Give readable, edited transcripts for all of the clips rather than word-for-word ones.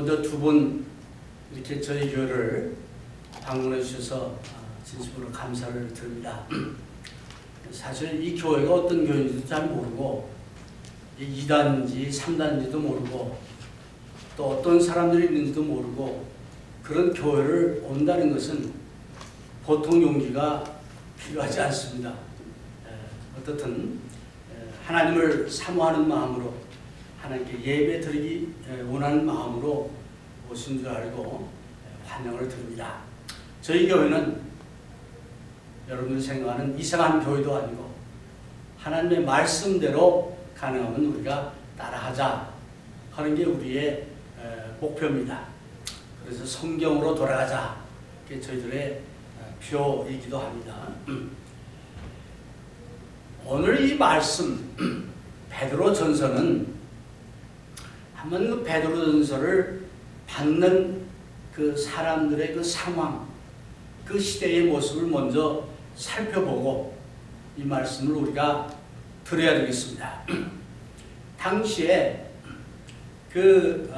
모두 두 분 이렇게 저희 교회를 방문해 주셔서 진심으로 감사를 드립니다. 사실 이 교회가 어떤 교회인지도 잘 모르고 2단인지 3단인지도 모르고 또 어떤 사람들이 있는지도 모르고 그런 교회를 온다는 것은 보통 용기가 필요하지 않습니다. 어떻든 하나님을 사모하는 마음으로 하나님께 예배 드리기 원하는 마음으로 오신 줄 알고 환영을 드립니다. 저희 교회는 여러분들이 생각하는 이상한 교회도 아니고 하나님의 말씀대로 가능하면 우리가 따라하자 하는 게 우리의 목표입니다. 그래서 성경으로 돌아가자. 그게 저희들의 표이기도 합니다. 오늘 이 말씀 베드로 전서는 한번 그 베드로 전서를 받는 그 사람들의 그 상황, 그 시대의 모습을 먼저 살펴보고 이 말씀을 우리가 들어야 되겠습니다. 당시에 그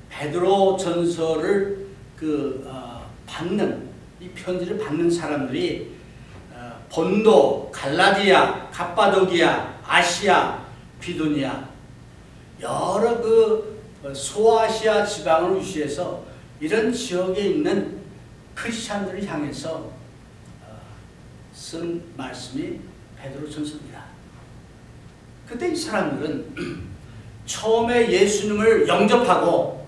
베드로 전서를 받는 이 편지를 받는 사람들이 본도, 갈라디아, 갑바도기아, 아시아, 비두니아 여러 그 소아시아 지방을 위시해서 이런 지역에 있는 크리스찬들을 향해서 쓴 말씀이 베드로 전서입니다. 그때 이 사람들은 처음에 예수님을 영접하고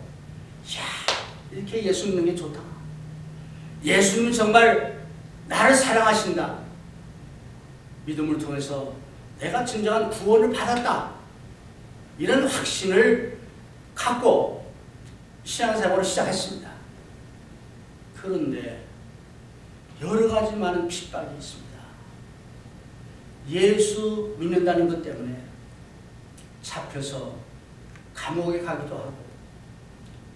이렇게 예수 믿는 게 좋다. 예수님은 정말 나를 사랑하신다. 믿음을 통해서 내가 진정한 구원을 받았다. 이런 확신을 갖고 신앙생활을 시작했습니다. 그런데 여러 가지 많은 핍박이 있습니다. 예수 믿는다는 것 때문에 잡혀서 감옥에 가기도 하고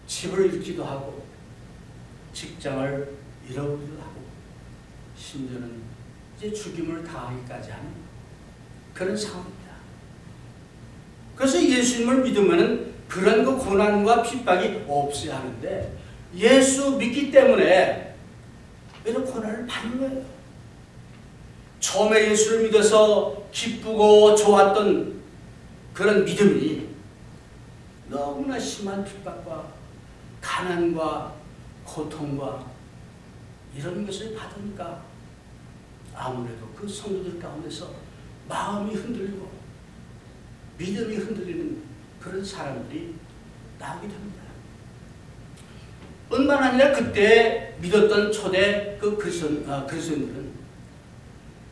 집을 잃기도 하고 직장을 잃어버리기도 하고 심지어는 이제 죽임을 당하기까지 하는 그런 상황입니다. 그래서 예수님을 믿으면 그런 그 고난과 핍박이 없어야 하는데 예수 믿기 때문에 이런 고난을 받는 거예요. 처음에 예수를 믿어서 기쁘고 좋았던 그런 믿음이 너무나 심한 핍박과 가난과 고통과 이런 것을 받으니까 아무래도 그 성도들 가운데서 마음이 흔들리고 믿음이 흔들리는 그런 사람들이 나오게 됩니다. 뿐만 아니라 그때 믿었던 초대 그 그리스도인들은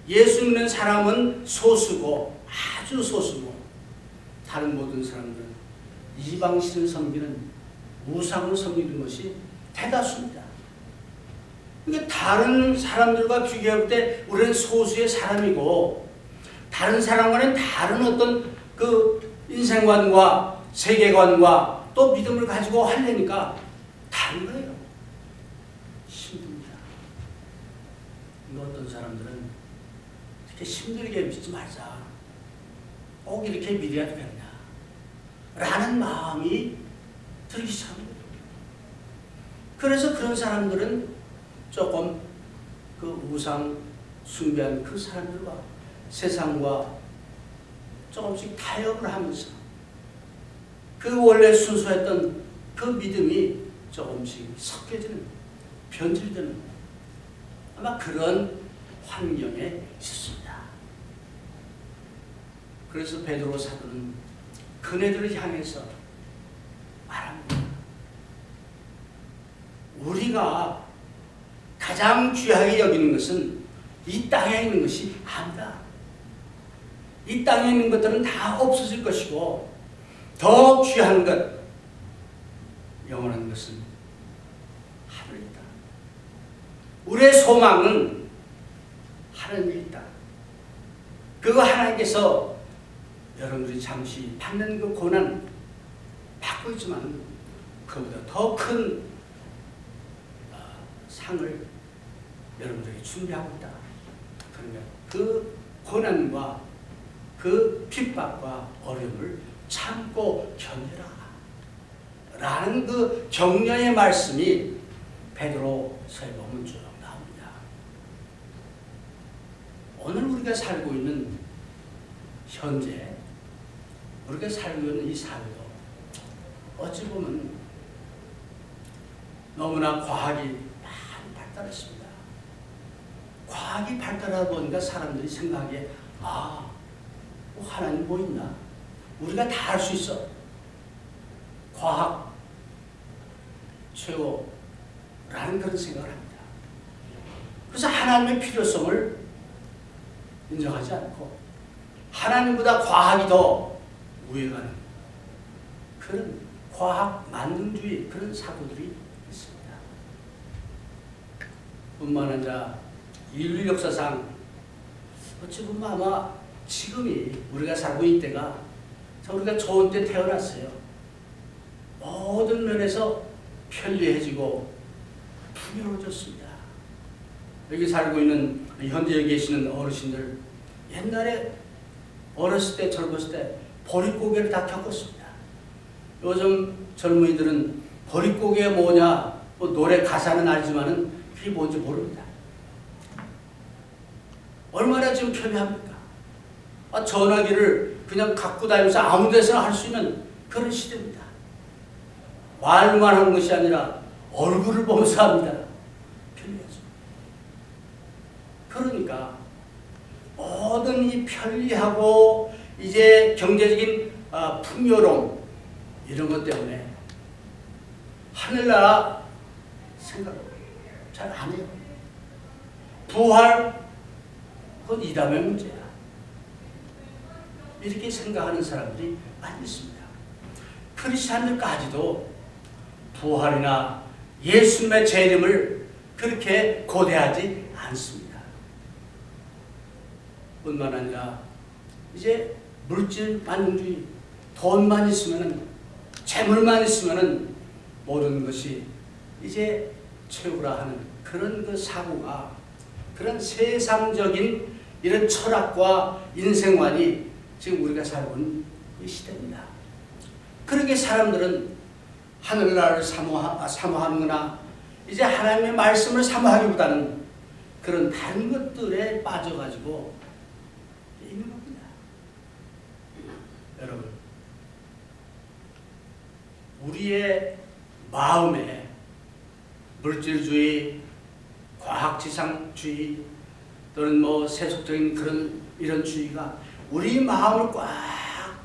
예수 믿는 사람은 소수고 아주 소수고 다른 모든 사람들은 이방신을 섬기는 우상을 섬기는 것이 대다수입니다. 그러니까 다른 사람들과 비교할 때 우리는 소수의 사람이고 다른 사람과는 다른 어떤 그 인생관과 세계관과 또 믿음을 가지고 하려니까 다른 거예요. 힘듭니다. 어떤 사람들은 이렇게 힘들게 믿지 말자. 꼭 이렇게 믿어야 되겠냐. 라는 마음이 들기 시작합니다. 그래서 그런 사람들은 조금 그 우상 숭배한 그 사람들과 세상과 조금씩 타협을 하면서 그 원래 순수했던 그 믿음이 조금씩 섞여지는, 변질되는 아마 그런 환경에 있었습니다. 그래서 베드로 사도는 그네들을 향해서 말합니다. 우리가 가장 귀하게 여기는 것은 이 땅에 있는 것이 아니다. 이 땅에 있는 것들은 다 없어질 것이고 더 귀한 것, 영원한 것은 하늘에 있다. 우리의 소망은 하나님에 있다. 그거 하나님께서 여러분들이 잠시 받는 그 고난 받고 있지만 그보다 더 큰 상을 여러분들에게 준비하고 있다. 그러면 그 고난과 그 핍박과 어려움을 참고 견뎌라 라는 그 격려의 말씀이 베드로서에 보면 쭉 나옵니다. 오늘 우리가 살고 있는 현재 우리가 살고 있는 이 사회도 어찌 보면 너무나 과학이 많이 발달했습니다. 과학이 발달하다 보니까 사람들이 생각하기에 뭐 하나님 뭐 있나? 우리가 다 할 수 있어. 과학 최고라는 그런 생각을 합니다. 그래서 하나님의 필요성을 인정하지 않고 하나님보다 과학이 더 우위가는 그런 과학 만능주의 그런 사고들이 있습니다. 뿐만 아니라 인류 역사상 어찌 보면 아마 지금이 우리가 살고 있는 때가 우리가 좋은 때 태어났어요. 모든 면에서 편리해지고 풍요로워졌습니다. 여기 살고 있는 현재 여기 계시는 어르신들 옛날에 어렸을 때 젊었을 때 보릿고개를 다 겪었습니다. 요즘 젊은이들은 보릿고개가 뭐냐 뭐 노래 가사는 알지만은 그게 뭔지 모릅니다. 얼마나 지금 편리합니까? 전화기를 그냥 갖고 다니면서 아무 데서나 할 수 있는 그런 시대입니다. 말만 하는 것이 아니라 얼굴을 보면서 합니다. 편리하죠. 그러니까 모든 이 편리하고 이제 경제적인 풍요로움 이런 것 때문에 하늘나라 생각 잘 안 해요. 부활 그건 이담의 문제야. 이렇게 생각하는 사람들이 많이 있습니다. 크리스찬들까지도 부활이나 예수님의 재림을 그렇게 고대하지 않습니다. 뿐만 아니라 이제 물질 만능주의, 돈만 있으면은 재물만 있으면은 모든 것이 이제 최고라 하는 그런 그 사고가 그런 세상적인 이런 철학과 인생관이 지금 우리가 살고 있는 이 시대입니다. 그렇게 사람들은 하늘나라를 사모하는구나 이제 하나님의 말씀을 사모하기보다는 그런 다른 것들에 빠져가지고 있는 겁니다. 여러분 우리의 마음에 물질주의, 과학지상주의 또는 뭐 세속적인 그런 이런 주의가 우리 마음을 꽉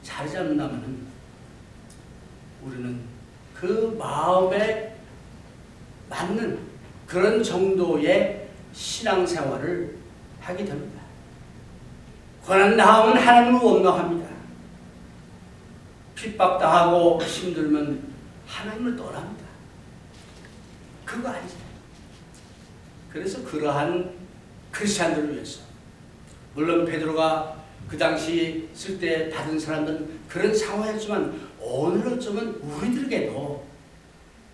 자리 잡는다면은 우리는 그 마음에 맞는 그런 정도의 신앙생활을 하게 됩니다. 고난당하면 하나님을 원망합니다. 핍박당하고 힘들면 하나님을 떠납니다. 그거 아니죠. 그래서 그러한 크리스찬들을 위해서 물론 베드로가 그 당시 쓸 때 받은 사람들은 그런 상황이었지만 오늘 어쩌면 우리들에게도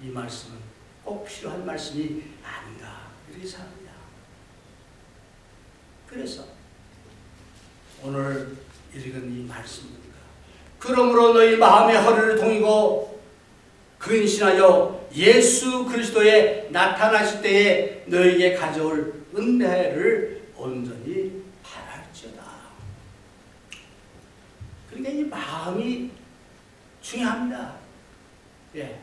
이 말씀은 꼭 필요한 말씀이 아닌가 이렇게 생각합니다. 그래서 오늘 읽은 이 말씀입니다. 그러므로 너희 마음의 허리를 동이고 근신하여 예수 그리스도의 나타나실 때에 너에게 가져올 은혜를 온전히 바랄지어다. 그러니까 이 마음이 중요합니다. 예.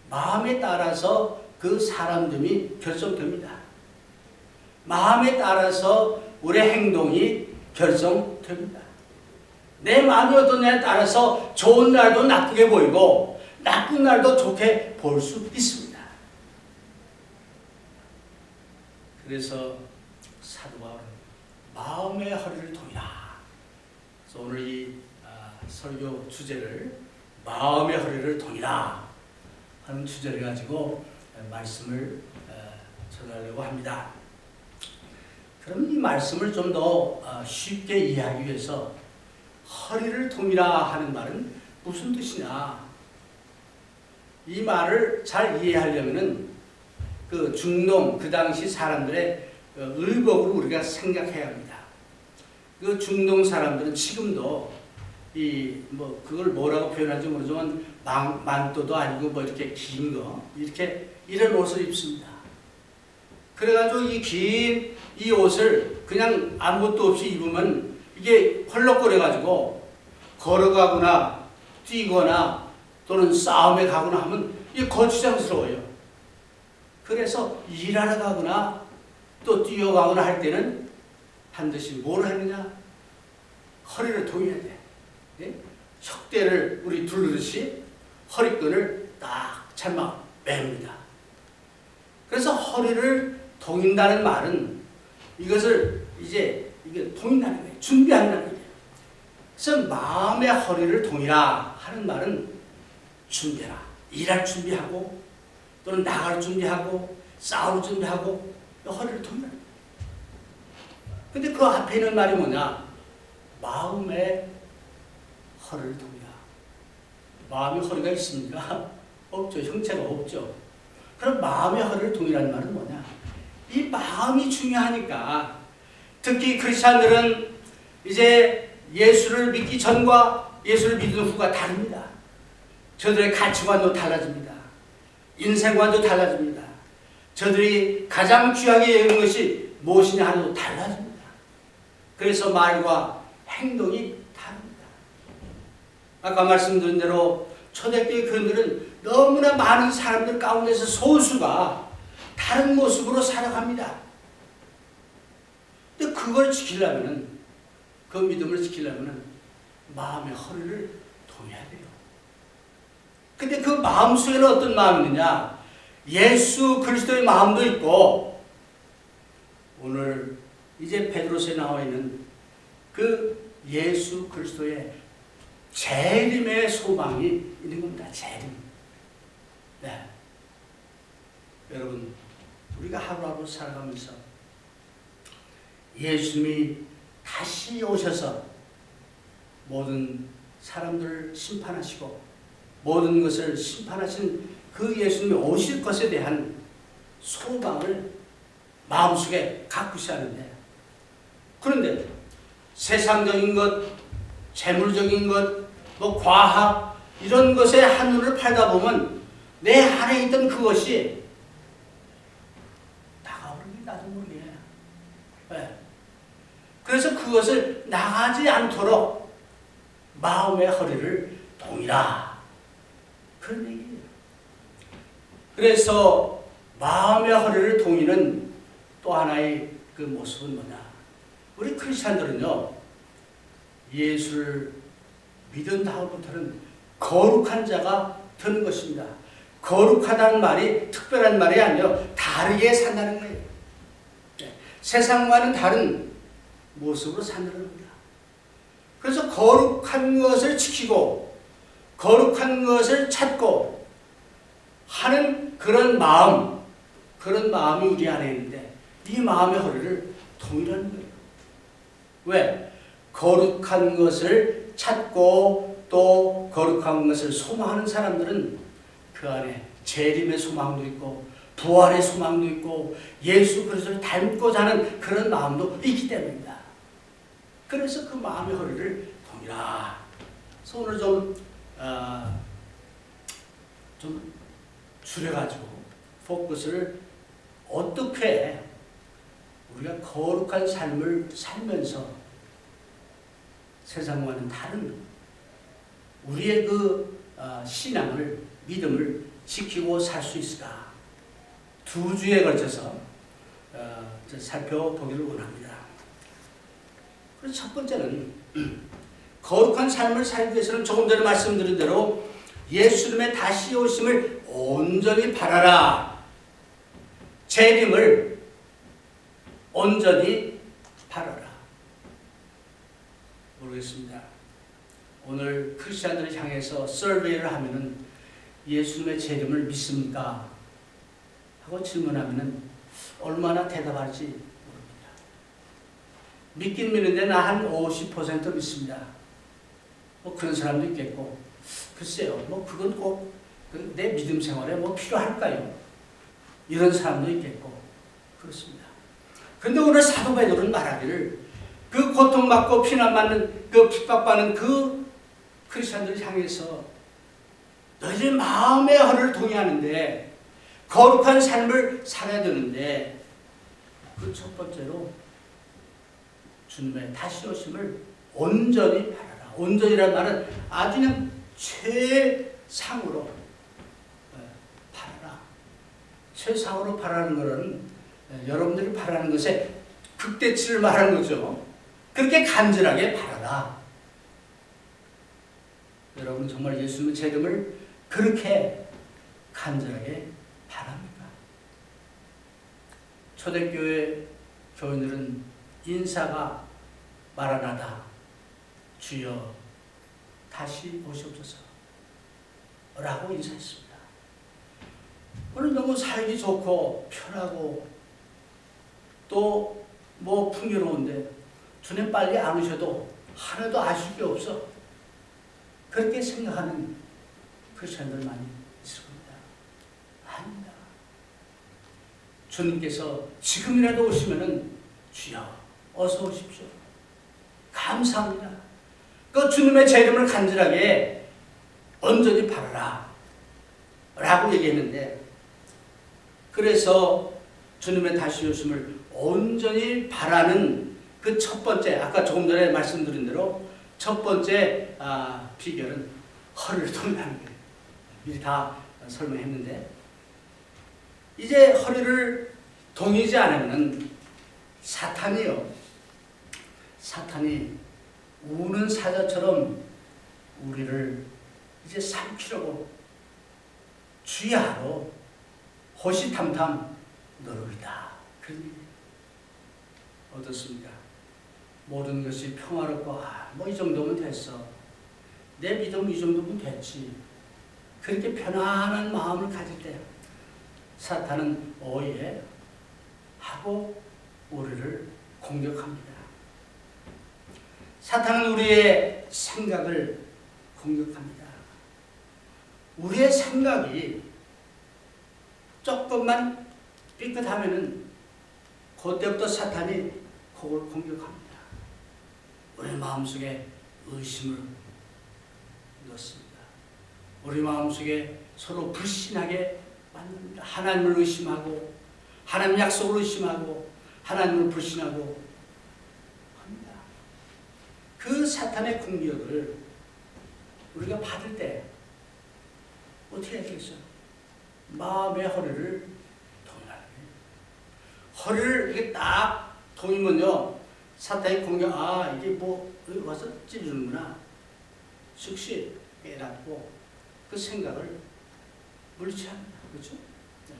마음에 따라서 그 사람됨이 결정됩니다. 마음에 따라서 우리 행동이 결정됩니다. 내 마음이 어떠냐에 따라서 좋은 날도 나쁘게 보이고 나쁜 날도 좋게 볼 수 있습니다. 그래서 사도 바울은 마음의 허리를 동이라. 그래서 오늘 이 설교 주제를 마음의 허리를 동이라 하는 주제를 가지고 말씀을 전하려고 합니다. 그럼 이 말씀을 좀 더 쉽게 이해하기 위해서 허리를 동이라 하는 말은 무슨 뜻이냐? 이 말을 잘 이해하려면은 그 중동 그 당시 사람들의 의복을 우리가 생각해야 합니다. 그 중동 사람들은 지금도 그걸 뭐라고 표현할지 모르지만 만도도 아니고 뭐 이렇게 긴 거 이렇게 이런 옷을 입습니다. 그래가지고 이 긴 이 옷을 그냥 아무것도 없이 입으면 이게 헐렁거려가지고 걸어가거나 뛰거나 또는 싸움에 가거나 하면 이게 거추장스러워요. 그래서 일하러 가거나 또 뛰어가거나 할 때는 반드시 뭘 하느냐? 허리를 동여야 돼. 예? 혁대를 우리 두르듯이 허리끈을 딱 잘막 맵니다. 그래서 허리를 동인다는 말은 이것을 이제 이게 동인다는 거예요. 준비한다는 거예요. 그래서 마음의 허리를 동이라 하는 말은 준비해라. 일할 준비하고 또는 나갈 준비하고 싸울 준비하고 허리를 동이라. 근데 그 앞에 있는 말이 뭐냐? 마음의 허리를 동이라. 마음의 허리가 있습니까? 없죠. 형체가 없죠. 그럼 마음의 허리를 동이라는 말은 뭐냐? 이 마음이 중요하니까 특히 크리스찬들은 이제 예수를 믿기 전과 예수를 믿은 후가 다릅니다. 저들의 가치관도 달라집니다. 인생관도 달라집니다. 저들이 가장 귀하게 여기는 것이 무엇이냐 하는 것도 달라집니다. 그래서 말과 행동이 다릅니다. 아까 말씀드린 대로 초대교회 교인들은 너무나 많은 사람들 가운데서 소수가 다른 모습으로 살아갑니다. 근데 그걸 지키려면은, 그 믿음을 지키려면은 마음의 허리를 동여야 돼요. 근데 그 마음 속에는 어떤 마음이 있느냐? 예수 그리스도의 마음도 있고, 오늘 이제 베드로서에 나와 있는 그 예수 그리스도의 재림의 소망이 있는 겁니다. 재림. 네. 여러분, 우리가 하루하루 살아가면서 예수님이 다시 오셔서 모든 사람들을 심판하시고 모든 것을 심판하신 그 예수님이 오실 것에 대한 소망을 마음속에 갖고 있어야 하는데, 그런데 세상적인 것, 재물적인 것, 뭐 과학 이런 것에 한눈을 팔다 보면 내 안에 있던 그것이 나가버리니 나도 모르게. 네. 그래서 그것을 나가지 않도록 마음의 허리를 동이라. 그런 얘기예요. 그래서 마음의 허리를 동이는 또 하나의 그 모습은 뭐냐? 우리 크리스찬들은요, 예수를 믿은 다음부터는 거룩한 자가 되는 것입니다. 거룩하다는 말이 특별한 말이 아니라 다르게 산다는 거예요. 네. 세상과는 다른 모습으로 산다는 겁니다. 그래서 거룩한 것을 지키고 거룩한 것을 찾고 하는 그런 마음이 우리 안에 있는데 이 마음의 허리를 동이라는 거예요. 왜? 거룩한 것을 찾고 또 거룩한 것을 소망하는 사람들은 그 안에 재림의 소망도 있고 부활의 소망도 있고 예수 그리스도를 닮고자 하는 그런 마음도 있기 때문입니다. 그래서 그 마음의 허리를 동이라. 그래서 오늘 좀 줄여가지고 포커스를 어떻게 우리가 거룩한 삶을 살면서 세상과는 다른 우리의 그 신앙을, 믿음을 지키고 살 수 있을까? 두 주에 걸쳐서 살펴보기를 원합니다. 그래서 첫 번째는 거룩한 삶을 살기 위해서는 조금 전에 말씀드린 대로 예수님의 다시 오심을 온전히 바라라. 재림을 온전히 바라라. 모르겠습니다. 오늘 크리스찬들을 향해서 서베이를 하면은 예수님의 재림을 믿습니까? 하고 질문하면은 얼마나 대답할지 모릅니다. 믿긴 믿는데 나 한 50% 믿습니다. 뭐 그런 사람도 있겠고, 글쎄요, 뭐 그건 꼭 내 믿음 생활에 뭐 필요할까요? 이런 사람도 있겠고, 그렇습니다. 근데 오늘 사도 베드로는 말하기를 그 고통받고 피난받는 그 핍박받는 그 크리스천들을 향해서 너희들 마음의 허를 동의하는데 거룩한 삶을 살아야 되는데 그 첫 번째로 주님의 다시 오심을 온전히 바라라. 온전이라는 말은 아주 그냥 최상으로 바라라. 최상으로 바라는 것은 여러분들이 바라는 것에 극대치를 말하는 거죠. 그렇게 간절하게 바라라. 여러분 정말 예수님의 재림을 그렇게 간절하게 바랍니까? 초대교회 교인들은 인사가 마라나다, 주여 다시 오시옵소서 라고 인사했습니다. 오늘 너무 살기 좋고 편하고 또 뭐 풍요로운데 주님 빨리 안 오셔도 하나도 아쉬울 게 없어. 그렇게 생각하는 크리스천들 많이 있을 겁니다. 아닙니다. 주님께서 지금이라도 오시면은 주여 어서 오십시오. 감사합니다. 그 주님의 재림을 간절하게 온전히 바라라 라고 얘기했는데, 그래서 주님의 다시 오심을 온전히 바라는 그 첫 번째, 아까 조금 전에 말씀드린 대로 첫 번째 비결은 허리를 동이하는 거예요. 미리 다 설명했는데, 이제 허리를 동이지 않으면 사탄이 우는 사자처럼 우리를 이제 삼키려고 주야하러 호시탐탐 노력이다. 그런 얘기예요. 어떻습니까? 모든 것이 평화롭고 뭐 이 정도면 됐어. 내 믿음 이 정도면 됐지. 그렇게 편안한 마음을 가질 때 사탄은 오해 하고 우리를 공격합니다. 사탄은 우리의 생각을 공격합니다. 우리의 생각이 조금만 삐끗하면은 그때부터 사탄이 그걸 공격합니다. 우리 마음속에 의심을 넣습니다. 우리 마음속에 서로 불신하게 만듭니다. 하나님을 의심하고 하나님 약속을 의심하고 하나님을 불신하고 합니다. 그 사탄의 공격을 우리가 받을 때 어떻게 해야 되겠어요? 마음의 허리를 동이하는 거예요. 허리를 이렇게 딱 동이면요, 사탄의 공격, 이게 뭐 여기 와서 찌르는구나. 즉시 깨닫고 그 생각을 물리치합니다. 그렇죠? 네.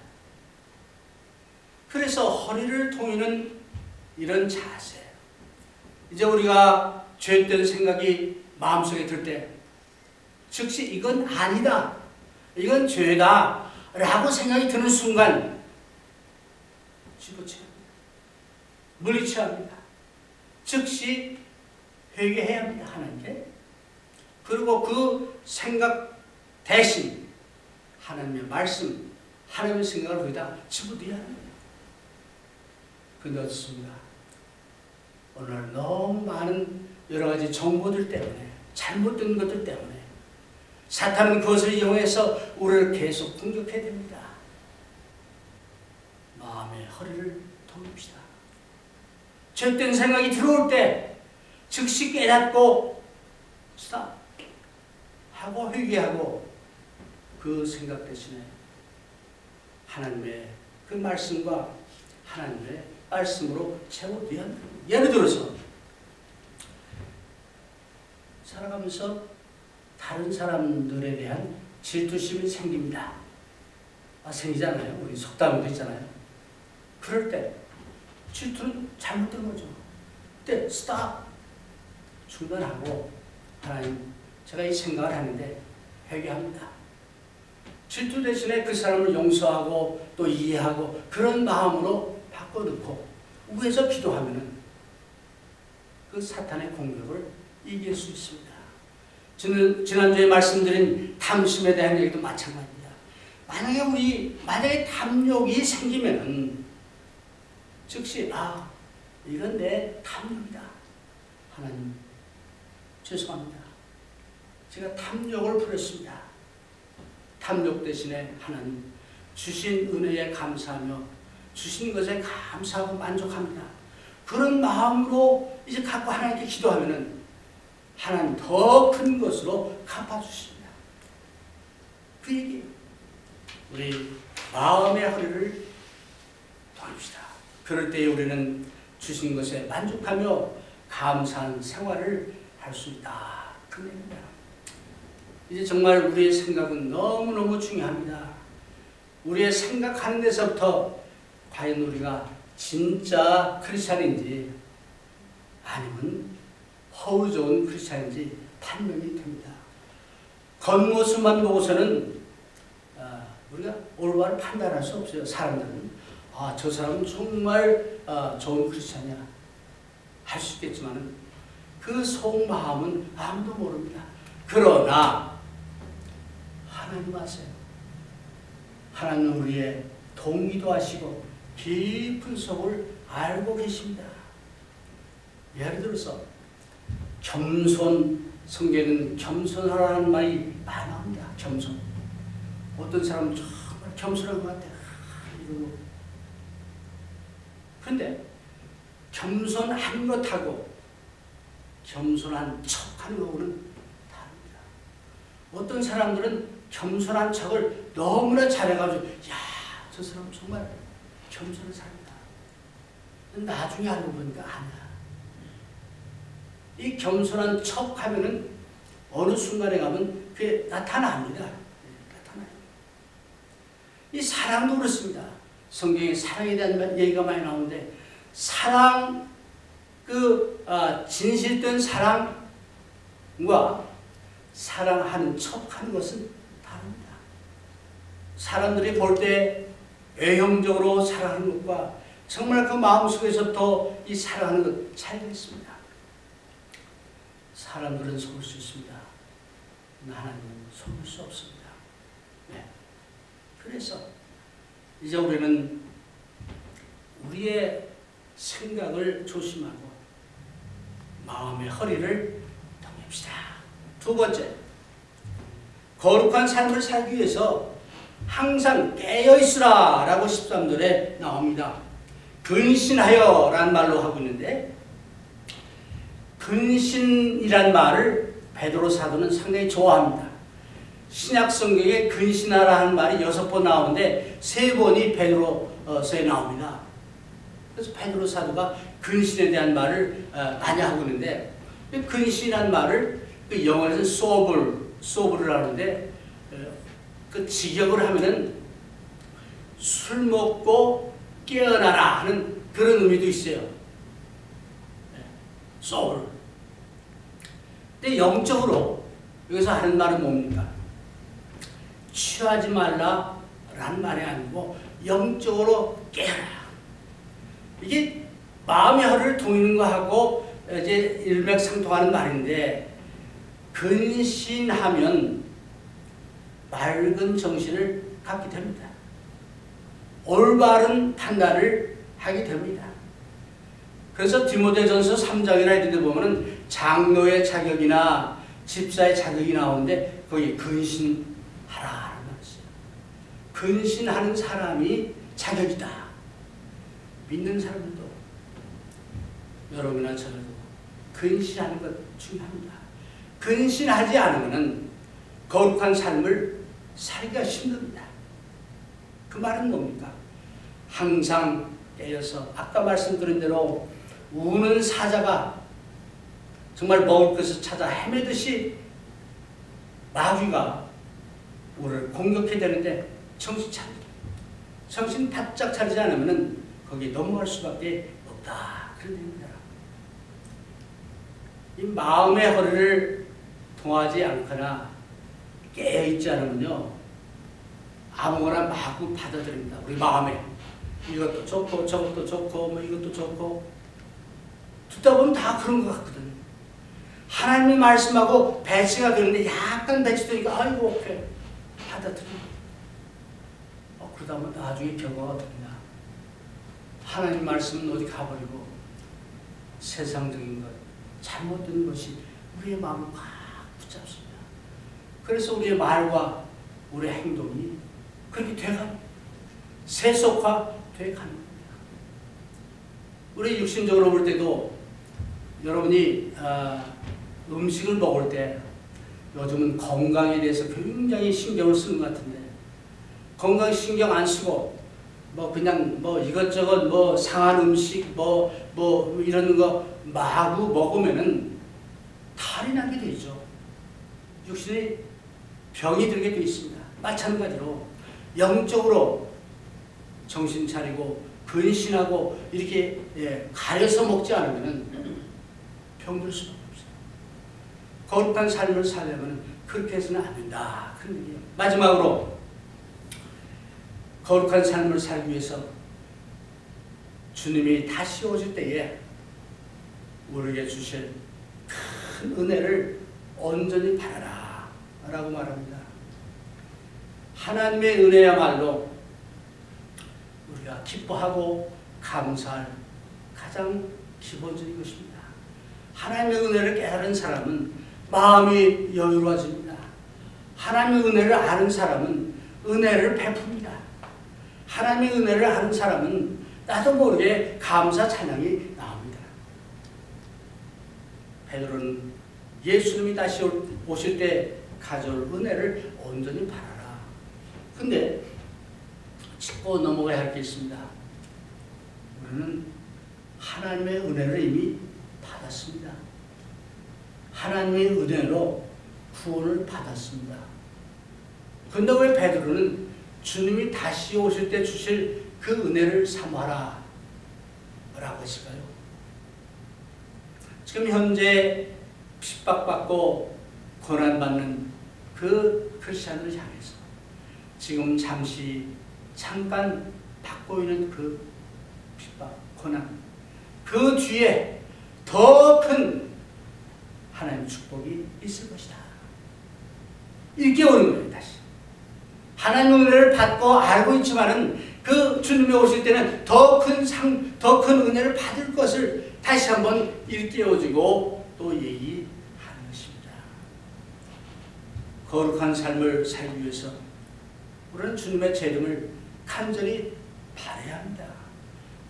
그래서 허리를 동이는 이런 자세. 이제 우리가 죄된 생각이 마음속에 들 때 즉시 이건 아니다, 이건 죄다 라고 생각이 드는 순간 집어치웁니다. 물리치합니다. 즉시 회개해야 합니다. 하나님께. 그리고 그 생각 대신 하나님의 말씀, 하나님의 생각을 거기다 집어넣어야 합니다. 그런데 어떻습니까? 오늘 너무 많은 여러 가지 정보들 때문에, 잘못된 것들 때문에 사탄은 그것을 이용해서 우리를 계속 공격해야 됩니다. 마음의 허리를 동입시다. 죄된 생각이 들어올 때 즉시 깨닫고 스탑 하고 회개하고 그 생각 대신에 하나님의 그 말씀과 하나님의 말씀으로 채워둬야 합니다. 예를 들어서 살아가면서 다른 사람들에 대한 질투심이 생깁니다. 생기잖아요. 우리 속담에도 있잖아요. 그럴 때 질투는 잘못된 거죠. 그때 스탑 중단하고 하나님, 제가 이 생각을 하는데 회개합니다. 질투 대신에 그 사람을 용서하고 또 이해하고 그런 마음으로 바꿔놓고 위에서 기도하면은 그 사탄의 공격을 이길 수 있습니다. 지난주에 말씀드린 탐심에 대한 얘기도 마찬가지입니다. 만약에 탐욕이 생기면은 즉시 이건 내 탐욕이다. 하나님 죄송합니다. 제가 탐욕을 부렸습니다. 탐욕 대신에 하나님 주신 은혜에 감사하며 주신 것에 감사하고 만족합니다. 그런 마음으로 이제 갖고 하나님께 기도하면은 하나님 더 큰 것으로 갚아주십니다. 그 얘기예요. 우리 마음의 허리를 돌립시다. 그럴 때에 우리는 주신 것에 만족하며 감사한 생활을 할 수 있다. 그 얘기입니다. 이제 정말 우리의 생각은 너무너무 중요합니다. 우리의 생각하는 데서부터 과연 우리가 진짜 크리스찬인지 아니면 허우 좋은 크리스찬인지 판명이 됩니다. 겉모습만 보고서는 우리가 올바로 판단할 수 없어요. 사람들은 저 사람은 정말 좋은 크리스찬이야 할 수 있겠지만 그 속마음은 아무도 모릅니다. 그러나 하나님 아세요. 하나님은 우리의 동의도 하시고 깊은 속을 알고 계십니다. 예를 들어서 겸손, 성경에는 겸손하라는 말이 많이 나옵니다. 겸손. 어떤 사람은 정말 겸손한 것 같아. 이러고. 그런데 겸손한 것하고 겸손한 척하는 거하고는 다릅니다. 어떤 사람들은 겸손한 척을 너무나 잘해가지고 야, 저 사람 정말 겸손한 사람이다. 나중에 알고 보니까 아니야. 이 겸손한 척하면은 어느 순간에 가면 그게 나타납니다. 나타나요. 이 사랑도 그렇습니다. 성경에 사랑에 대한 얘기가 많이 나오는데 사랑, 진실된 사랑과 사랑하는 척하는 것은 다릅니다. 사람들이 볼 때 외형적으로 사랑하는 것과 정말 그 마음속에서부터 이 사랑하는 것 차이가 있습니다. 사람들은 속을 수 있습니다. 하나님은 속을 수 없습니다. 네. 그래서 이제 우리는 우리의 생각을 조심하고 마음의 허리를 동입시다. 두 번째, 거룩한 삶을 살기 위해서 항상 깨어있으라 라고 13절에 나옵니다. 근신하여 라는 말로 하고 있는데 근신이란 말을 베드로 사도는 상당히 좋아합니다. 신약 성경에 근신하라 하는 말이 6번 나오는데 3번이 베드로서에 나옵니다. 그래서 베드로 사도가 근신에 대한 말을 많이 하고 있는데 근신이란 말을 영어에서는 소블을 하는데 그 직역을 하면은 술 먹고 깨어나라 하는 그런 의미도 있어요. 소블. 근데 영적으로 여기서 하는 말은 뭡니까? 취하지 말라라는 말이 아니고 영적으로 깨어라. 이게 마음의 허리를 동이는 거하고 이제 일맥상통하는 말인데 근신하면 맑은 정신을 갖게 됩니다. 올바른 판단을 하게 됩니다. 그래서 디모데전서 3장이나 이런 데 보면은 장로의 자격이나 집사의 자격이 나오는데 거기 근신하라는 말이죠. 근신하는 사람이 자격이다. 믿는 사람들도 여러분이나 저도 근신하는 것 중요합니다. 근신하지 않으면 거룩한 삶을 살기가 힘듭니다. 그 말은 뭡니까? 항상 깨어서 아까 말씀드린 대로 우는 사자가 정말 먹을 것을 찾아 헤매듯이 마귀가 우리를 공격해야 되는데 정신 바짝 차리지 않으면 거기에 넘어갈 수밖에 없다. 그런 얘기입니다. 이 마음의 허리를 통하지 않거나 깨어있지 않으면요 아무거나 마구 받아들입니다. 우리 마음에 이것도 좋고 저것도 좋고 뭐 이것도 좋고 듣다 보면 다 그런 것 같거든요. 하나님이 말씀하고 배치가 되는데 약간 배치되니까 아이고 오케이 받아들입니다. 그러다 보면 나중에 결과가 됩니다. 하나님 말씀은 어디 가버리고 세상적인 것 잘못된 것이 우리의 마음을 꽉 붙잡습니다. 그래서 우리의 말과 우리의 행동이 그렇게 돼갑니다. 세속화돼 가는 겁니다. 우리 육신적으로 볼 때도 여러분이 음식을 먹을 때 요즘은 건강에 대해서 굉장히 신경을 쓰는 것 같은데, 건강 신경 안 쓰고 그냥 이것저것 상한 음식 이런 거 마구 먹으면은 탈이 나게 되죠. 육신에 병이 들게 되어 있습니다. 마찬가지로 영적으로 정신 차리고 근신하고 이렇게 가려서 먹지 않으면은 병들 수밖에 없어요. 거룩한 삶을 살려면 그렇게 해서는 안 된다. 그런 얘기예요. 마지막으로 거룩한 삶을 살기 위해서 주님이 다시 오실 때에 우리에게 주실 큰 은혜를 온전히 바라라 라고 말합니다. 하나님의 은혜야말로 우리가 기뻐하고 감사할 가장 기본적인 것입니다. 하나님의 은혜를 깨달은 사람은 마음이 여유로워집니다. 하나님의 은혜를 아는 사람은 은혜를 베풉니다. 하나님의 은혜를 아는 사람은 나도 모르게 감사 찬양이 나옵니다. 베드로는 예수님이 다시 오실 때 가져올 은혜를 온전히 바라라. 근데 짚고 넘어가야 할 게 있습니다. 우리는 하나님의 은혜를 이미 받았습니다. 하나님의 은혜로 구원을 받았습니다. 그런데 왜 베드로는 주님이 다시 오실 때 주실 그 은혜를 삼아라 라고 했을까요? 지금 현재 핍박받고 고난받는 그 크리스찬을 향해서 지금 잠깐 받고 있는 그 핍박, 고난, 그 뒤에 더 큰 하나님의 축복이 있을 것이다. 일깨우는 거예요. 다시 하나님의 은혜를 받고 알고 있지만은 그 주님이 오실 때는 더 큰 은혜를 받을 것을 다시 한번 일깨워주고 또 얘기하는 것입니다. 거룩한 삶을 살기 위해서 우리는 주님의 재림을 간절히 바라야 합니다.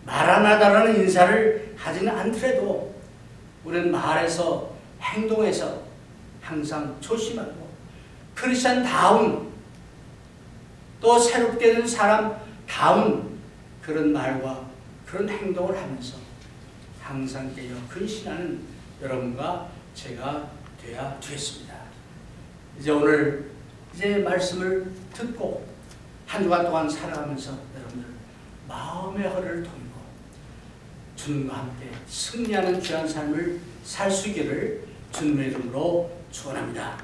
마라나다라는 인사를 하지는 않더라도 우리는 말에서 행동에서 항상 조심하고 크리스찬다운 또 새롭게 된 사람다운 그런 말과 그런 행동을 하면서 항상 깨어 근신하는 여러분과 제가 되어야 되겠습니다. 이제 오늘 말씀을 듣고 한 주간 동안 살아가면서 여러분들 마음의 허리를 돌리고 주님과 함께 승리하는 귀한 삶을 살 수 있기를 주님의 이름으로 축원합니다.